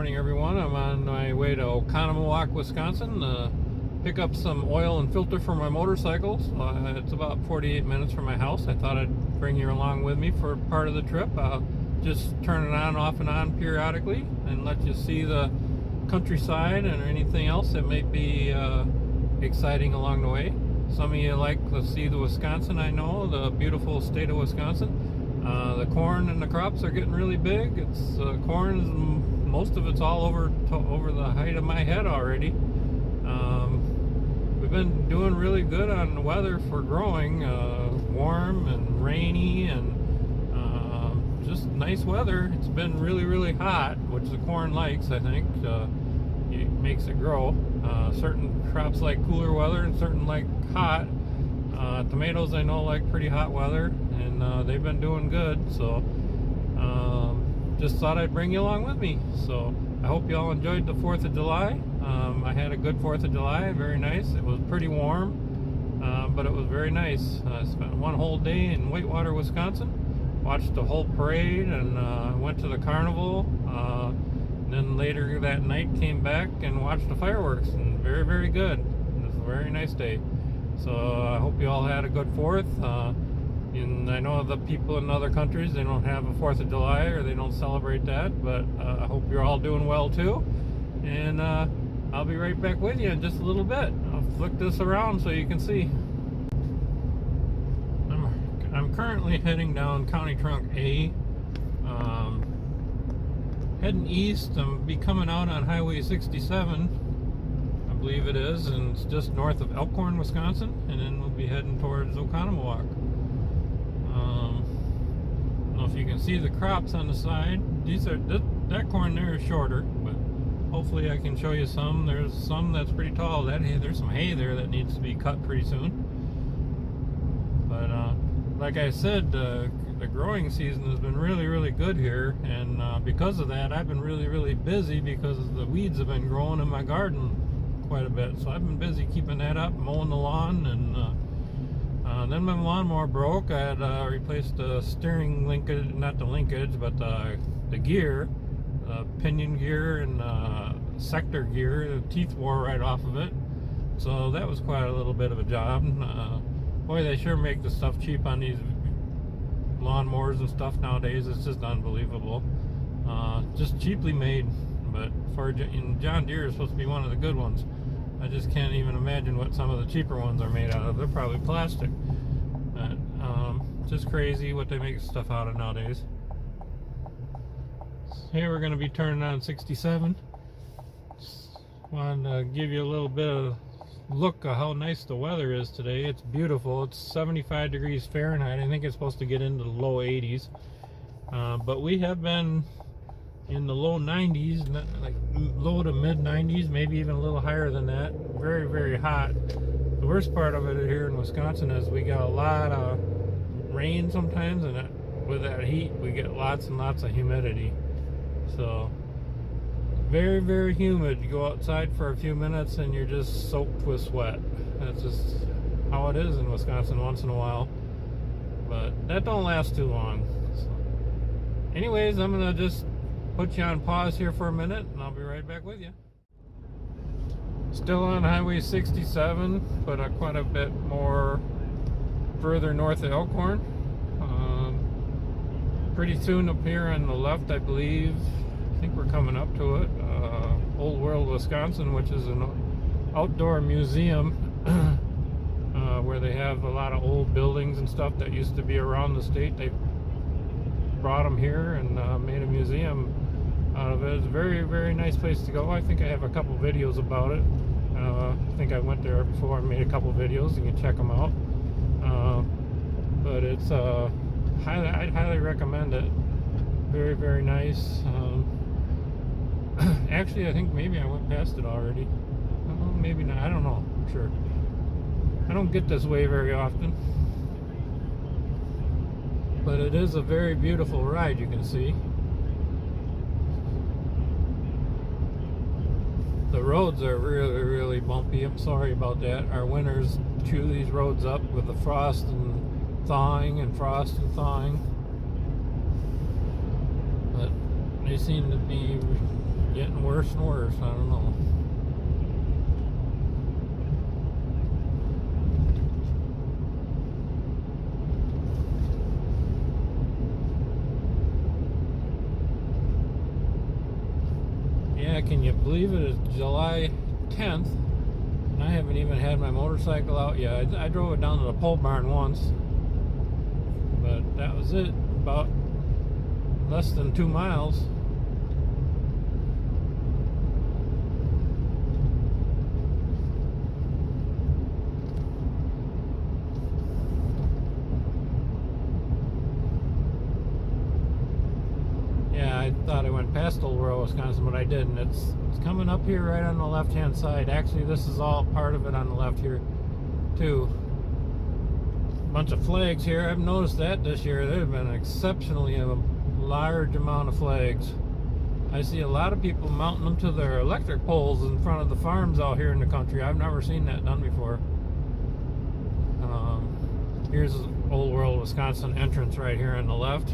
morning, everyone. I'm on my way to Oconomowoc, Wisconsin to pick up some oil and filter for my motorcycle. It's about 48 minutes from my house. I thought I'd bring you along with me for part of the trip. I'll just turn it on, off and on periodically and let you see the countryside and anything else that may be exciting along the way. Some of you like to see the Wisconsin, I know, the beautiful state of Wisconsin. The corn and the crops are getting really big. It's corn is most of it's all over the height of my head already. We've been doing really good on the weather for growing, warm and rainy and just nice weather. It's been really hot, which the corn likes, I think. It makes it grow. Certain crops like cooler weather and certain like hot. Tomatoes I know like pretty hot weather, and they've been doing good, so just thought I'd bring you along with me. So I hope you all enjoyed the 4th of July. I had a good 4th of July, very nice. It was pretty warm, but it was very nice. I spent one whole day in Whitewater, Wisconsin, watched the whole parade, and went to the carnival. And then later that night came back and watched the fireworks, and very good. It was a very nice day. So I hope you all had a good 4th. And I know the people in other countries, they don't have a 4th of July or they don't celebrate that, but I hope you're all doing well too. And I'll be right back with you in just a little bit. I'll flick this around so you can see. I'm currently heading down County Trunk A. Heading east, I'm be coming out on Highway 67. I believe it is, and it's just north of Elkhorn, Wisconsin, and then we'll be heading towards Oconomowoc. I don't know if you can see the crops on the side. That corn there is shorter, but hopefully I can show you some. There's some that's pretty tall. There's some hay there that needs to be cut pretty soon. But like I said, the growing season has been really good here, and because of that I've been really busy because the weeds have been growing in my garden quite a bit. So I've been busy keeping that up, mowing the lawn, and then my lawnmower broke. I had replaced the steering linkage, not the linkage, but the gear, pinion gear and sector gear. The teeth wore right off of it, so that was quite a little bit of a job. Boy, they sure make the stuff cheap on these lawnmowers and stuff nowadays. It's just unbelievable. Just cheaply made, but John Deere is supposed to be one of the good ones. I just can't even imagine what some of the cheaper ones are made out of. They're probably plastic. But, just crazy what they make stuff out of nowadays. Here we're going to be turning on 67. Just wanted to give you a little bit of look of how nice the weather is today. It's beautiful. It's 75 degrees Fahrenheit. I think it's supposed to get into the low 80s. But we have been in the low 90s, like low to mid 90s, maybe even a little higher than that. Very hot. The worst part of it here in Wisconsin is we got a lot of rain sometimes, and with that heat we get lots and lots of humidity. So very humid. You go outside for a few minutes and you're just soaked with sweat. That's just how it is in Wisconsin once in a while, but that don't last too long. So anyways, I'm gonna just put you on pause here for a minute and I'll be right back with you. Still on Highway 67, but quite a bit more further north of Elkhorn. Pretty soon up here on the left, I believe, I think we're coming up to it, Old World, Wisconsin, which is an outdoor museum where they have a lot of old buildings and stuff that used to be around the state. They brought them here and made a museum out of it. It's a very nice place to go. I think I have a couple videos about it. I think I went there before and made a couple videos. You can check them out. But it's I'd highly recommend it. Very nice. Actually, I think maybe I went past it already. Maybe not. I don't know. I'm sure. I don't get this way very often. But it is a very beautiful ride, you can see. The roads are really bumpy. I'm sorry about that. Our winters chew these roads up with the frost and thawing and frost and thawing. But they seem to be getting worse and worse. I don't know. Yeah, can you believe it? It's July 10th, and I haven't even had my motorcycle out yet. I drove it down to the pole barn once, but that was it. About less than 2 miles. Yeah, I thought I went past Old World, Wisconsin, but I didn't. It's coming up here right on the left-hand side. Actually, this is all part of it on the left here, too. Bunch of flags here. I've noticed that this year. There have been exceptionally a large amount of flags. I see a lot of people mounting them to their electric poles in front of the farms out here in the country. I've never seen that done before. Here's Old World, Wisconsin entrance right here on the left.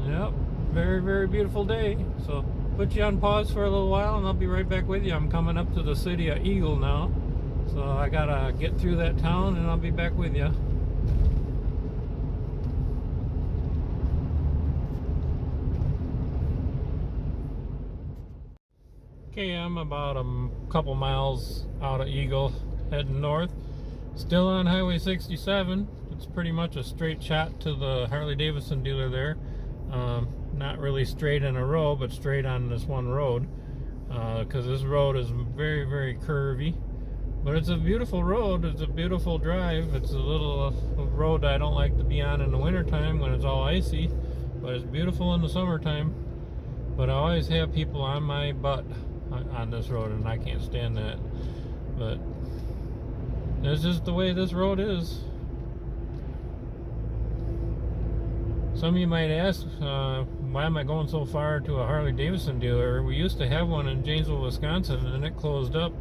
Yep, very, very beautiful day. So put you on pause for a little while and I'll be right back with you. I'm coming up to the city of Eagle now, so I gotta get through that town and I'll be back with you. Okay, I'm about a couple miles out of Eagle, heading north. Still on Highway 67. It's pretty much a straight shot to the Harley-Davidson dealer there. Not really straight in a row, but straight on this one road, because this road is very, very curvy. But it's a beautiful road. It's a beautiful drive. It's a little road I don't like to be on in the wintertime when it's all icy, but it's beautiful in the summertime. But I always have people on my butt on this road, and I can't stand that. But that's just the way this road is. Some of you might ask, why am I going so far to a Harley-Davidson dealer? We used to have one in Janesville, Wisconsin, and it closed up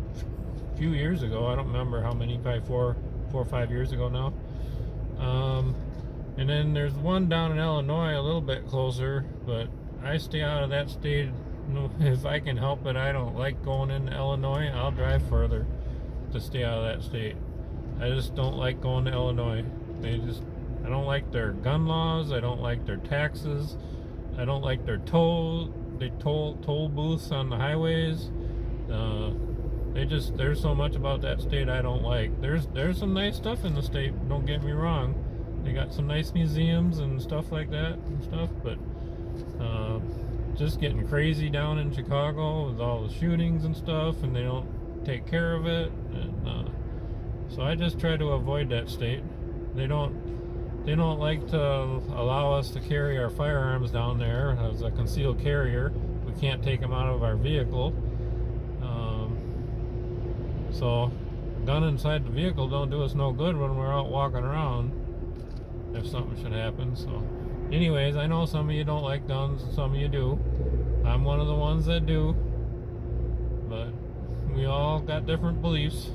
a few years ago. I don't remember how many, probably four or 5 years ago now. And then there's one down in Illinois, a little bit closer, but I stay out of that state. If I can help it. I don't like going into Illinois. I'll drive further to stay out of that state. I just don't like going to Illinois. I don't like their gun laws. I don't like their taxes. I don't like their toll booths on the highways. There's so much about that state I don't like. There's some nice stuff in the state, don't get me wrong. They got some nice museums and stuff like that and stuff, but just getting crazy down in Chicago with all the shootings and stuff, and they don't take care of it, and so I just try to avoid that state. They don't like to allow us to carry our firearms down there as a concealed carrier. We can't take them out of our vehicle, so a gun inside the vehicle don't do us no good when we're out walking around if something should happen. So anyways, I know some of you don't like guns and some of you do. I'm one of the ones that do, but we all got different beliefs.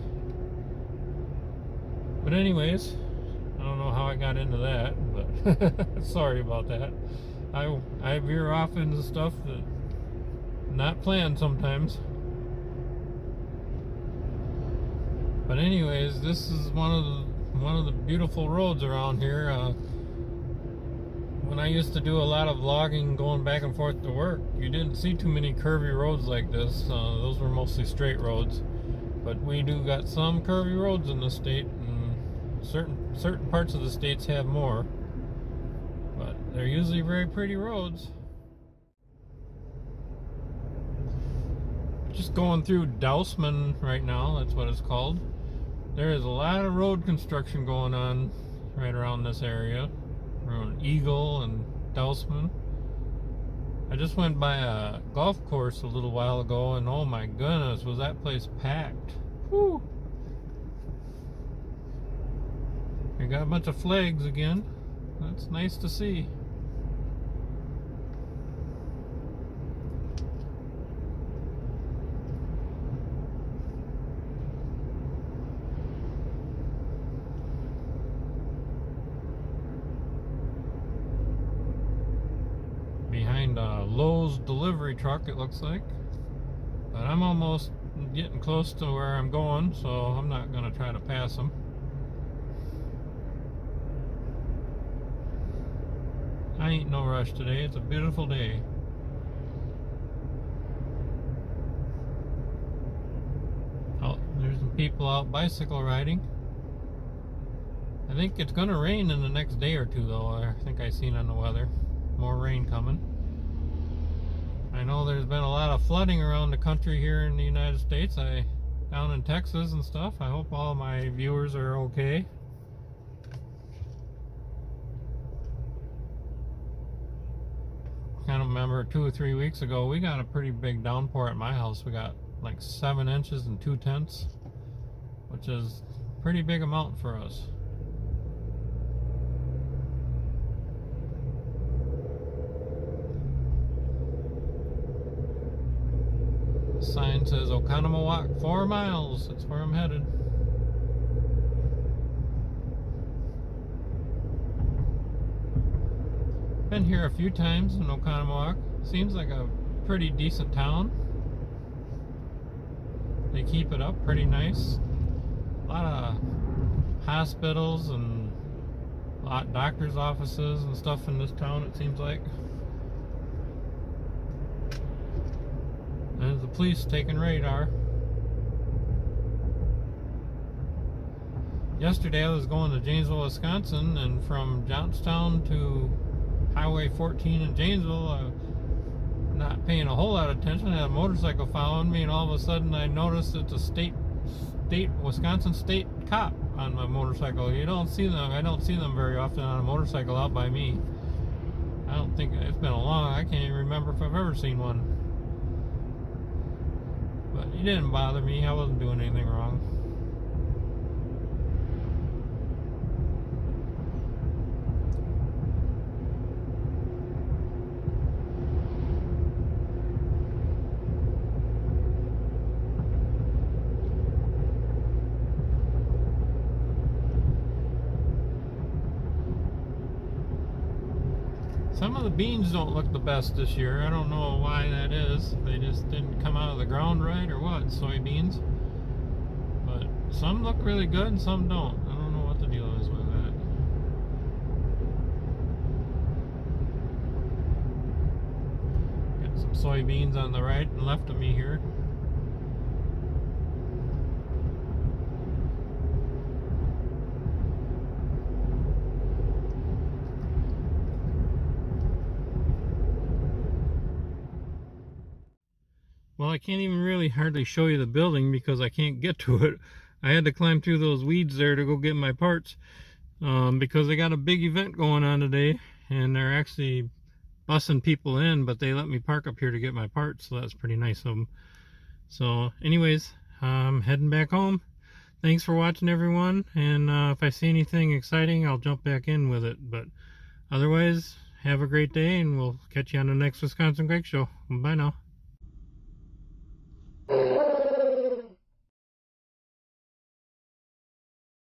But anyways, I don't know how I got into that, but sorry about that. I veer off into stuff that not planned sometimes. But anyways, this is one of the beautiful roads around here. When I used to do a lot of logging going back and forth to work, you didn't see too many curvy roads like this. Those were mostly straight roads. But we do got some curvy roads in the state, and certain parts of the states have more. But they're usually very pretty roads. Just going through Dousman right now, that's what it's called. There is a lot of road construction going on right around this area, around Eagle and Dousman. I just went by a golf course a little while ago, and oh my goodness, was that place packed. Whew. We got a bunch of flags again. That's nice to see. behind Lowe's delivery truck, it looks like. But I'm almost getting close to where I'm going, so I'm not going to try to pass them. I ain't no rush today. It's a beautiful day. Oh, there's some people out bicycle riding. I think it's going to rain in the next day or two, though. I think I seen on the weather. More rain coming. I know there's been a lot of flooding around the country here in the United States. Down in Texas and stuff. I hope all my viewers are okay. I remember 2 or 3 weeks ago, we got a pretty big downpour at my house. We got like 7 inches and 2/10, which is a pretty big amount for us. Sign says Oconomowoc, 4 miles. That's where I'm headed. Been here a few times in Oconomowoc. Seems like a pretty decent town. They keep it up pretty nice. A lot of hospitals and a lot of doctors' offices and stuff in this town, it seems like. There's the police taking radar. Yesterday I was going to Janesville, Wisconsin, and from Johnstown to Highway 14 in Janesville, not paying a whole lot of attention. I had a motorcycle following me, and all of a sudden I noticed it's a Wisconsin state cop on my motorcycle. You don't see them. I don't see them very often on a motorcycle out by me. I don't think it's been I can't even remember if I've ever seen one. But he didn't bother me. I wasn't doing anything wrong. Some of the beans don't look the best this year. I don't know why that is. They just didn't come out of the ground right or what, soybeans. But some look really good and some don't. I don't know what the deal is with that. Got some soybeans on the right and left of me here. Well, I can't even really hardly show you the building because I can't get to it. I had to climb through those weeds there to go get my parts because they got a big event going on today, and they're actually bussing people in, but they let me park up here to get my parts, so that's pretty nice of them. So anyways, I'm heading back home. Thanks for watching, everyone, and if I see anything exciting, I'll jump back in with it. But otherwise, have a great day, and we'll catch you on the next Wisconsin Greg Show. Bye now.